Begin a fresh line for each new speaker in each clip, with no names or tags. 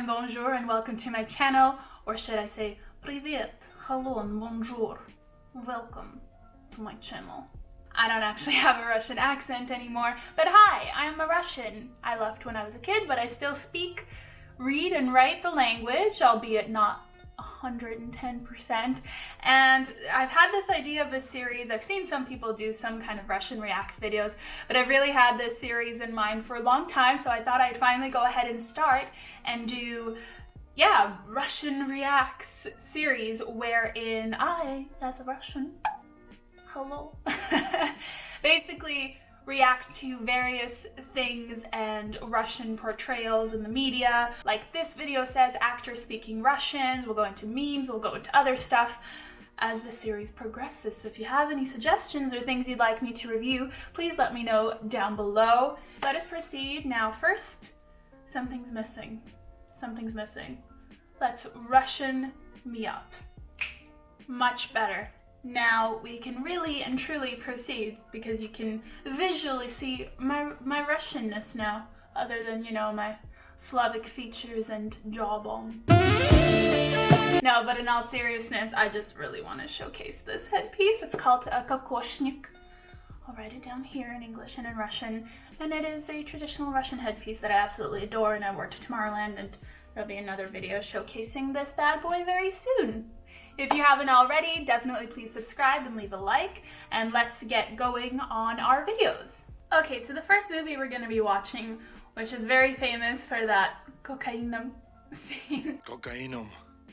and bonjour and welcome to my channel, or should I say Privet, hello and bonjour, welcome to my channel. I don't actually have a Russian accent anymore, but hi, I'm a Russian. I left when I was a kid, but I still speak, read and write the language, albeit not 110%. And I've had this idea of this series. I've seen some people do some kind of Russian React videos, but I've really had this series in mind for a long time, so I thought I'd finally go ahead and start and do, Russian Reacts series wherein I, as a Russian, hello, basically react to various things and Russian portrayals in the media. Like this video says, actors speaking Russian. We'll go into memes, we'll go into other stuff as the series progresses. So if you have any suggestions or things you'd like me to review, please let me know down below. Let us proceed. Now first, something's missing. Something's missing. Let's Russian me up. Much better. Now we can really and truly proceed because you can visually see my Russianness now, other than, my Slavic features and jawbone. No, but in all seriousness, I just really want to showcase this headpiece. It's called a kokoshnik. I'll write it down here in English and in Russian, and it is a traditional Russian headpiece that I absolutely adore, and I wore to Tomorrowland, and there'll be another video showcasing this bad boy very soon. If you haven't already, definitely please subscribe and leave a like, and let's get going on our videos. Okay, so the first movie we're going to be watching, which is very famous for that cocainum scene,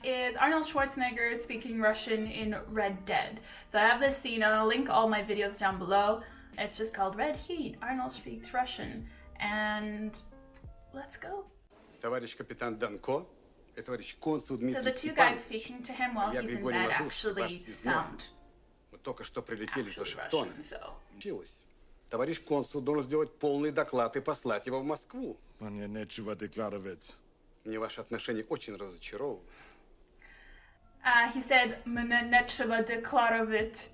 is Arnold Schwarzenegger speaking Russian in Red Dead. So I have this scene, and I'll link all my videos down below. It's just called Red Heat, Arnold Speaks Russian, and let's go.
Товарищ капитан Данко. So
the two guys speaking to him while he's in bed actually sound
только что прилетели из Вашингтона.
so.
Товарищ консул должен сделать полный доклад и послать его в Москву.
Мне нечего декларировать.
Мне ваши отношения очень разочарованы.
He said, "Мне нечего декларировать."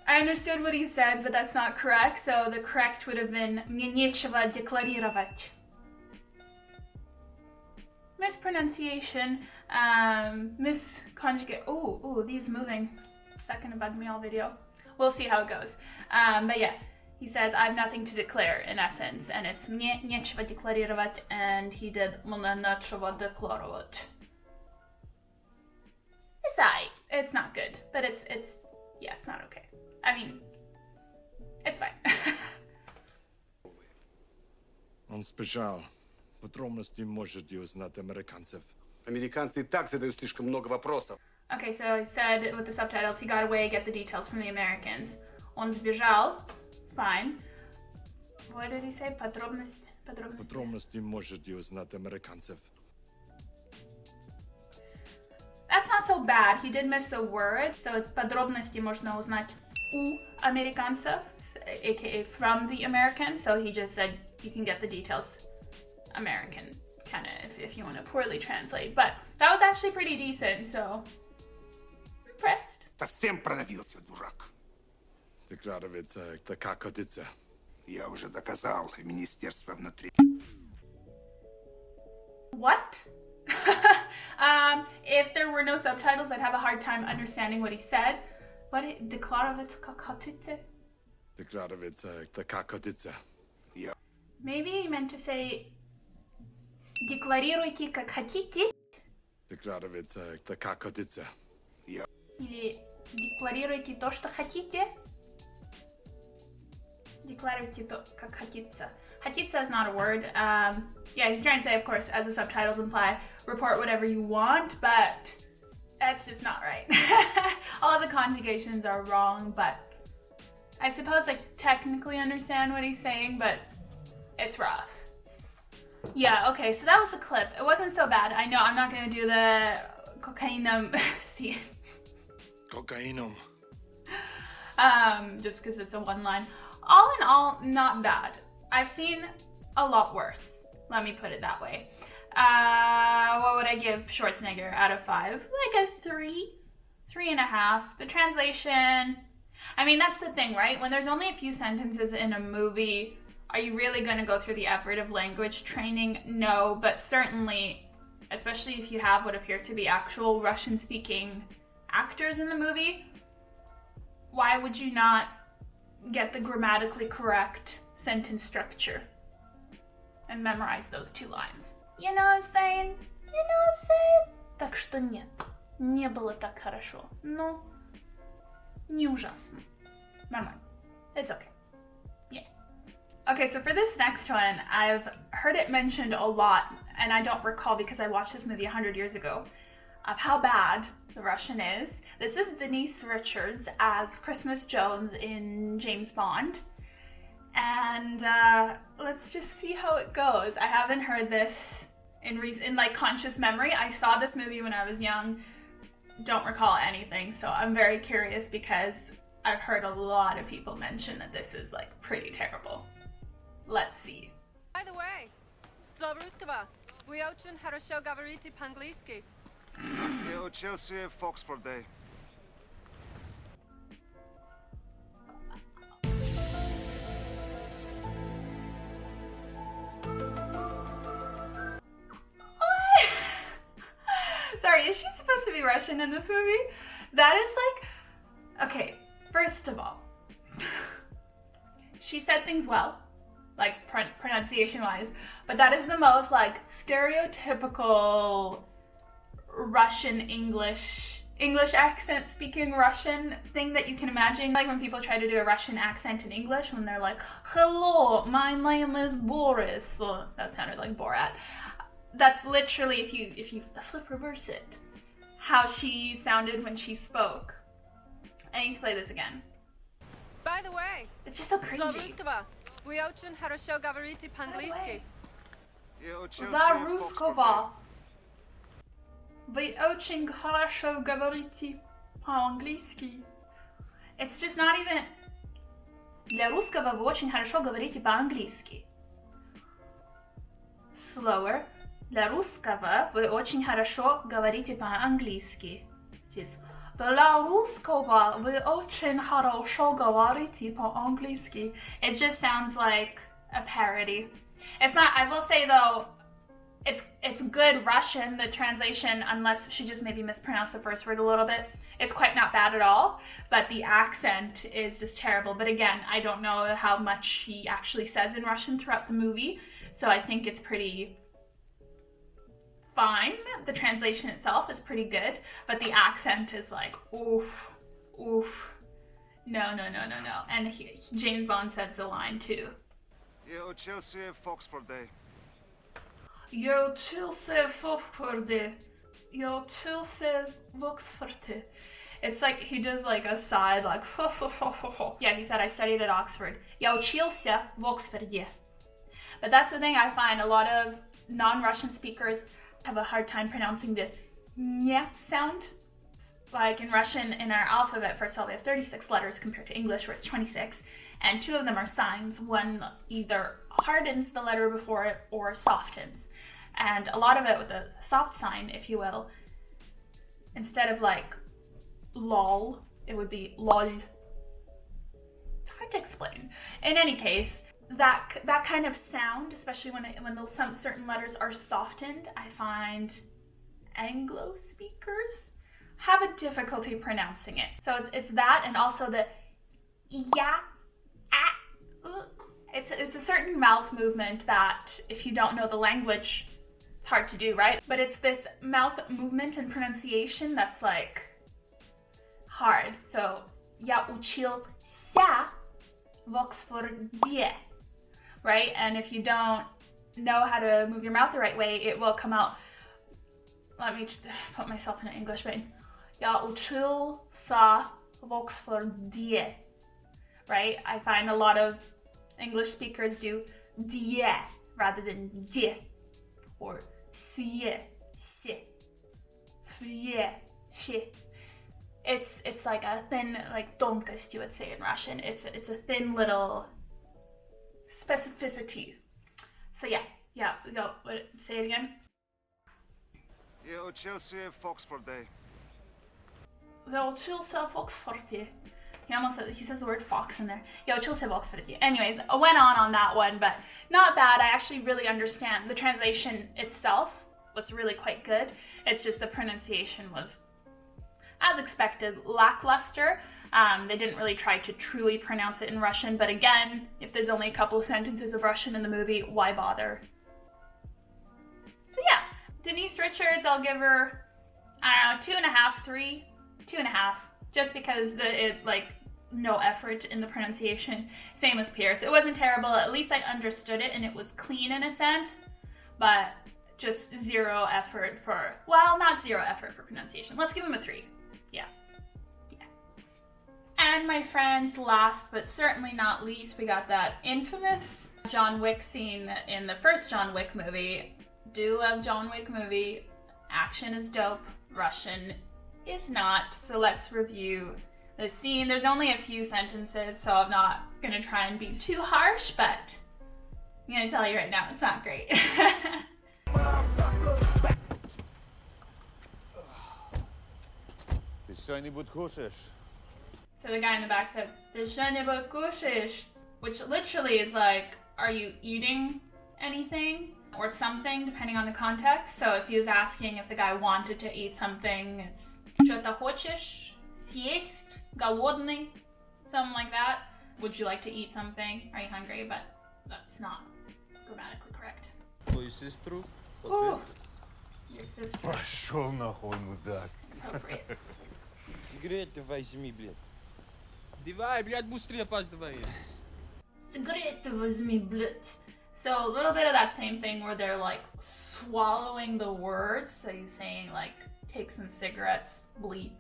I understood what he said, but that's not correct. So the correct would have been "Мне нечего декларировать." Mispronunciation, misconjugate. Ooh, these moving. Is that gonna bug me all video? We'll see how it goes. But yeah, he says, I have nothing to declare in essence, and it's мне нечего декларировать, and he did мне нечего декларировать. It's alright. It's not good, but it's not okay. I mean, it's fine.
Он спешал. Подробности можете узнать американцев.
Американцы и так задают слишком много вопросов.
Okay, so he said with the subtitles, he got away, get the details from the Americans. Он сбежал. Fine. What did he say? Подробности.
Подробности можете узнать американцев.
That's not so bad. He did miss a word, so it's подробности можно узнать у американцев, aka from the Americans. So he just said you can get the details American, kind of, if you want to poorly translate. But that was actually pretty decent, so impressed.
Совсем продавился, дурак.
Декларироваться, это как годится.
Я уже доказал, Министерство внутри.
What? If there were no subtitles, I'd have a hard time understanding what he said. What? Декларироваться, как хотите?
Декларироваться, это как годится.
Maybe he meant to say декларируйте как хотите.
Декларироваться, это как годится.
Или декларируйте то, что хотите. Декларируйте то, как хотится. Хотится is not a word. He's trying to say, of course, as the subtitles imply, report whatever you want, but that's just not right. All of the conjugations are wrong, but I suppose I technically understand what he's saying, but it's rough. Yeah, okay, so that was a clip. It wasn't so bad. I know I'm not going to do the cocainum scene.
Cocainum.
Just because it's a one line. All in all, not bad. I've seen a lot worse. Let me put it that way. What would I give Schwarzenegger out of 5? Like a 3, 3.5. The translation, I mean, that's the thing, right? When there's only a few sentences in a movie, are you really going to go through the effort of language training? No, but certainly especially if you have what appear to be actual Russian-speaking actors in the movie. Why would you not get the grammatically correct sentence structure and memorize those 2 lines? You know what I'm saying? You know what I'm saying? Так что нет, не было так хорошо, но не ужасно. Нормально. It's okay. Yeah. Okay, so for this next one, I've heard it mentioned a lot, and I don't recall because I watched this movie 100 years ago, of how bad the Russian is. This is Denise Richards as Christmas Jones in James Bond. And let's just see how it goes. I haven't heard this in like conscious memory. I saw this movie when I was young, don't recall anything, so I'm very curious because I've heard a lot of people mention that this is like pretty terrible. Let's see.
By the way, для русского вы очень хорошо говорите по-английски.
Я учился в Оксфорде.
Sorry, is she supposed to be Russian in this movie? That is like, okay, first of all, she said things well, like pronunciation-wise, but that is the most like stereotypical Russian English accent speaking Russian thing that you can imagine. Like when people try to do a Russian accent in English, when they're like, hello, my name is Boris. So that sounded like Borat. That's literally, if you flip reverse it, how she sounded when she spoke. I need to play this again.
By the way,
It's just so
для
cringy.
русского вы очень хорошо говорите по-английски.
Я учился
За
в
русского вы очень хорошо говорите по-английски. It's just not even... Для русского вы очень хорошо говорите по-английски. Slower. Для русского вы очень хорошо говорите по-английски. Для русского вы очень хорошо говорите по-английски. It just sounds like a parody. It's not, I will say though, it's good Russian, the translation, unless she just maybe mispronounced the first word a little bit. It's quite not bad at all, but the accent is just terrible. But again, I don't know how much she actually says in Russian throughout the movie, so I think it's pretty fine. The translation itself is pretty good, but the accent is like, oof, oof. No. And James Bond says the line too.
Я учился в Оксфорде.
Я учился в Оксфорде. Я учился в Оксфорде. It's like he does like a side like yeah, he said I studied at Oxford. Я учился в Оксфорде. But that's the thing, I find a lot of non-Russian speakers have a hard time pronouncing the nya sound. Like in Russian, in our alphabet, first of all, we have 36 letters compared to English where it's 26, and 2 of them are signs. One either hardens the letter before it or softens. And a lot of it with a soft sign, if you will, instead of like lol, it would be lol. It's hard to explain. In any case, that kind of sound, especially when some certain letters are softened, I find Anglo speakers have a difficulty pronouncing it. So it's that, and also the yeah, it's a certain mouth movement that if you don't know the language, it's hard to do, right? But it's this mouth movement and pronunciation that's like hard. So я учился в Оксфорде, right? And if you don't know how to move your mouth the right way, it will come out. Let me just put myself in an English vein. Я учился в Оксфорде, right? I find a lot of English speakers do die rather than die, or sie, si, fie, she. It's like a thin, like тонкость, you would say in Russian. It's a thin little specificity. So yeah, say it again.
Я учился в Оксфорде.
Я учился в Оксфорде. He says the word fox in there. Я учился в Оксфорде. Anyways, I went on that one, but not bad. I actually really understand the translation itself. was really quite good. It's just the pronunciation was, as expected, lackluster. They didn't really try to truly pronounce it in Russian, but again, if there's only a couple of sentences of Russian in the movie, why bother? So yeah, Denise Richards, I'll give her, I don't know, 2.5, 3, 2.5, just because no effort in the pronunciation. Same with Pierce. It wasn't terrible, at least I understood it and it was clean in a sense, but just zero effort for, well, not zero effort for pronunciation. Let's give him a 3. Yeah. And my friends, last but certainly not least, we got that infamous John Wick scene in the first John Wick movie. Do love John Wick movie. Action is dope. Russian is not. So let's review the scene. There's only a few sentences, so I'm not gonna try and be too harsh, but I'm gonna tell you right now, it's not great.
Ты что-нибудь кушаешь?
So the guy in the back said, "Ты что-нибудь кушаешь?" Which literally is like, are you eating anything? Or something, depending on the context. So if he was asking if the guy wanted to eat something, it's что-то хочешь съесть? Голодный? Something like that. Would you like to eat something? Are you hungry? But that's not grammatically correct.
Твою сестру?
Ooh. Your sister.
Пошел нахуй, мудак.
Appropriate.
Сигареты возьми, блядь. Давай, блядь, быстрее опаздывай.
Cigarette возьми, блядь. So a little bit of that same thing where they're like swallowing the words. So he's saying like, take some cigarettes, bleep.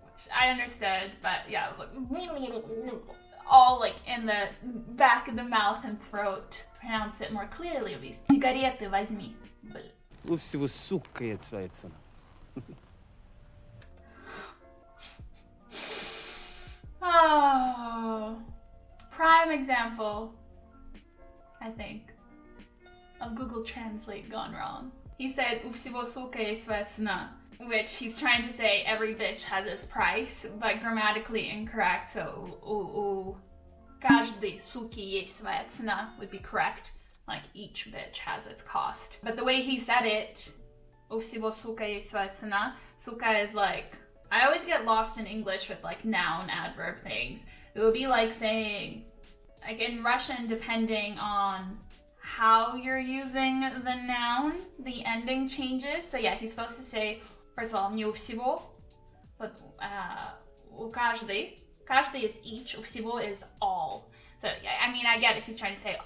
Which I understood, but yeah, it was like all like in the back of the mouth and throat. To pronounce it more clearly, it would be cigareты возьми.
У всего сука я своя цена.
Oh, prime example, I think, of Google Translate gone wrong. He said, "У всего сука есть своя цена," which he's trying to say every bitch has its price, but grammatically incorrect. So, у каждой суки есть своя цена would be correct. Like, each bitch has its cost. But the way he said it, "У всего сука есть своя цена," suka is like, I always get lost in English with like noun, adverb things. It would be like saying, like in Russian, depending on how you're using the noun, the ending changes. So yeah, he's supposed to say, first of all, не у всего, but у каждой. Каждой is each, у всего is all. So I mean, I get if he's trying to say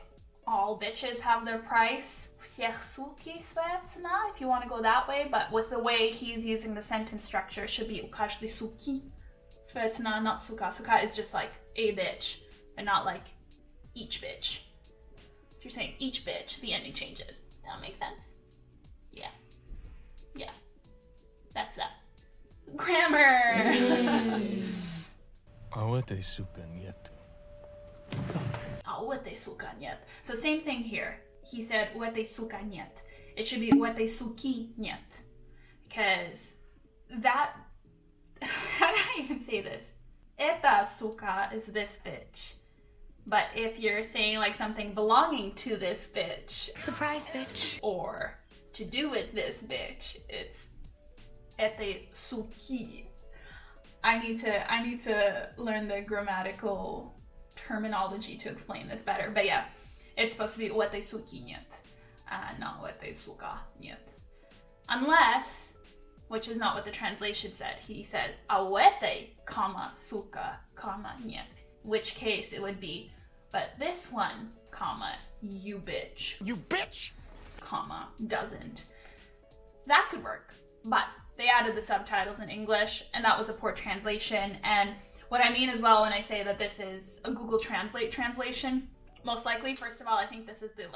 all bitches have their price. Всех суки своя цена, if you want to go that way, but with the way he's using the sentence structure, it should be у каждой суки своя цена, not сука. Сука is just like a bitch, and not like each bitch. If you're saying each bitch, the ending changes. That makes sense? Yeah. Yeah. That's that. Grammar!
А у этой сука нет.
У этой сука нет. So same thing here. He said, у этой сука нет. It should be, у этой суки нет. Because that, how do I even say this? Эта сука is this bitch. But if you're saying like something belonging to this bitch.
Surprise, bitch.
Or to do with this bitch, it's этой суки. I need to learn the grammatical terminology to explain this better. But yeah, it's supposed to be у этой суки нет, not у этой сука нет. Unless, which is not what the translation said. He said, а у этой, comma, сука, comma, нет. Which case it would be, but this one, comma, you bitch.
You bitch!
Comma, doesn't. That could work, but they added the subtitles in English, and that was a poor translation. And what I mean as well when I say that this is a Google Translate translation, most likely, first of all, I think this is the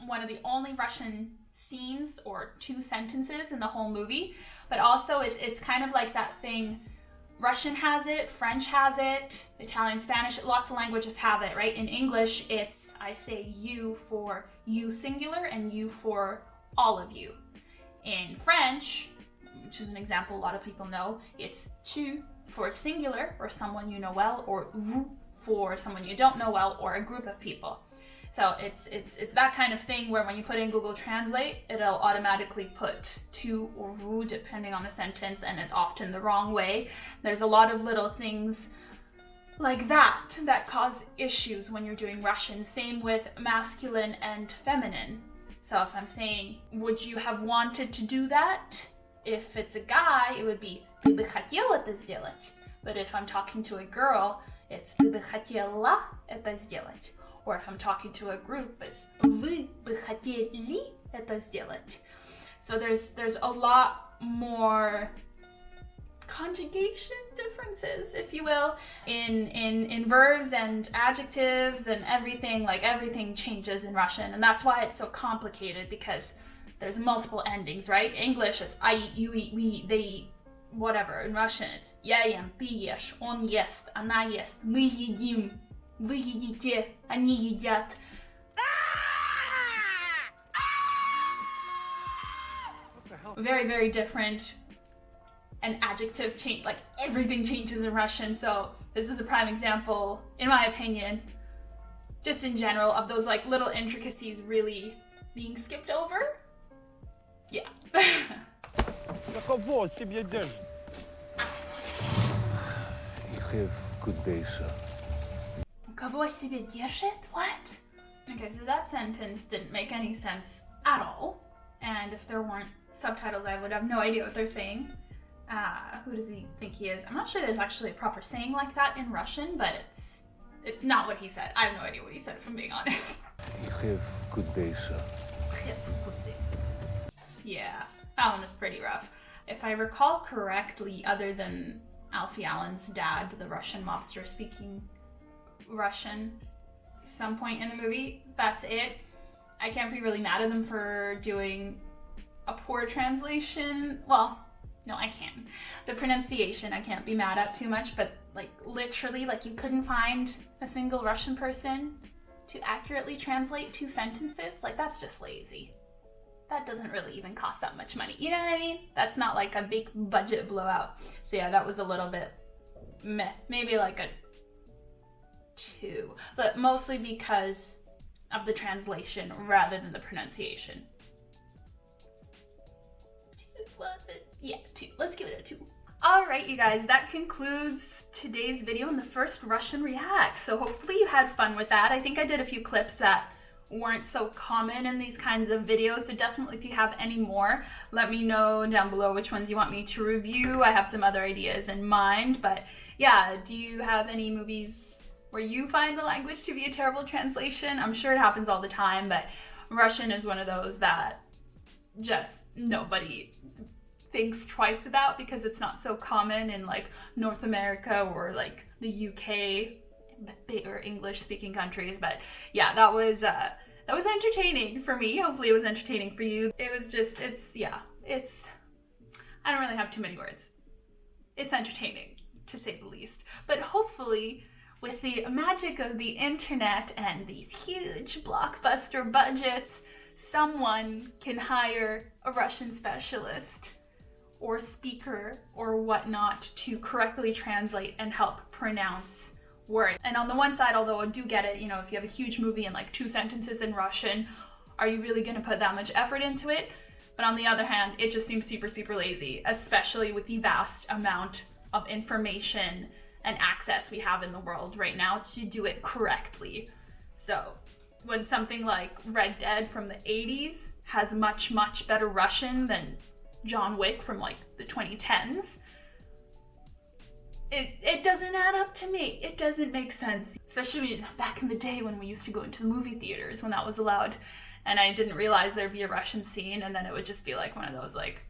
one of the only Russian scenes or 2 sentences in the whole movie. But also, it's kind of like that thing. Russian has it, French has it, Italian, Spanish, lots of languages have it, right? In English, it's, I say you for you singular and you for all of you. In French, which is an example a lot of people know, it's tu for singular or someone you know well, or vous for someone you don't know well, or a group of people. So it's that kind of thing where when you put in Google Translate, it'll automatically put tu or vous depending on the sentence, and it's often the wrong way. There's a lot of little things like that cause issues when you're doing Russian. Same with masculine and feminine. So if I'm saying, would you have wanted to do that? If it's a guy, it would be ты бы хотел это сделать. But if I'm talking to a girl, it's ты бы хотела это сделать. Or if I'm talking to a group, it's вы бы хотели это сделать. So there's a lot more conjugation differences, if you will, in verbs and adjectives and everything. Like everything changes in Russian, and that's why it's so complicated, because there's multiple endings, right? English, it's I eat, you eat, we eat, they eat, whatever. In Russian, it's я ем, ты ешь, он ест, она ест, мы едим, вы едите, они едят. Very, very different. And adjectives change, like everything changes in Russian. So this is a prime example, in my opinion, just in general, of those like little intricacies really being skipped over. Yeah.
Кого себе держит?
Кого себе держит? What? Okay, so that sentence didn't make any sense at all. And if there weren't subtitles, I would have no idea what they're saying. Who does he think he is? I'm not sure there's actually a proper saying like that in Russian, but it's not what he said. I have no idea what he said, if I'm being honest. Yeah, that one was pretty rough. If I recall correctly, other than Alfie Allen's dad, the Russian mobster speaking Russian some point in the movie, that's it. I can't be really mad at them for doing a poor translation. Well, no, I can. The pronunciation I can't be mad at too much, but like literally, like you couldn't find a single Russian person to accurately translate 2 sentences. Like that's just lazy. That doesn't really even cost that much money. You know what I mean? That's not like a big budget blowout. So yeah, that was a little bit meh. Maybe like a 2, but mostly because of the translation rather than the pronunciation. 2 was it? Yeah, 2. Let's give it a 2. Alright, you guys, that concludes today's video and the first Russian React. So hopefully you had fun with that. I think I did a few clips that weren't so common in these kinds of videos. So definitely, if you have any more, let me know down below which ones you want me to review. I have some other ideas in mind. But yeah, do you have any movies where you find the language to be a terrible translation? I'm sure it happens all the time, but Russian is one of those that just nobody thinks twice about because it's not so common in like North America or like the UK, bigger English speaking countries. But yeah, that was entertaining for me. Hopefully it was entertaining for you. It was just, I don't really have too many words. It's entertaining, to say the least. But hopefully with the magic of the internet and these huge blockbuster budgets, someone can hire a Russian specialist or speaker or whatnot to correctly translate and help pronounce words. And on the one side, although I do get it, you know, if you have a huge movie and like 2 sentences in Russian, are you really gonna put that much effort into it? But on the other hand, it just seems super, super lazy, especially with the vast amount of information and access we have in the world right now to do it correctly. So when something like Red Dead from the 80s has much, much better Russian than John Wick from like the 2010s, it doesn't add up to me. It doesn't make sense. Especially back in the day when we used to go into the movie theaters when that was allowed, and I didn't realize there'd be a Russian scene, and then it would just be like one of those like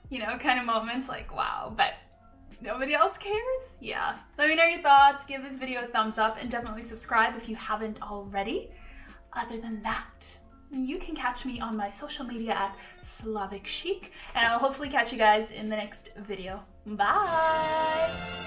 you know, kind of moments, like wow, but nobody else cares? Yeah. Let me know your thoughts, give this video a thumbs up, and definitely subscribe if you haven't already. Other than that, you can catch me on my social media at Slavic Chic, and I'll hopefully catch you guys in the next video. Bye!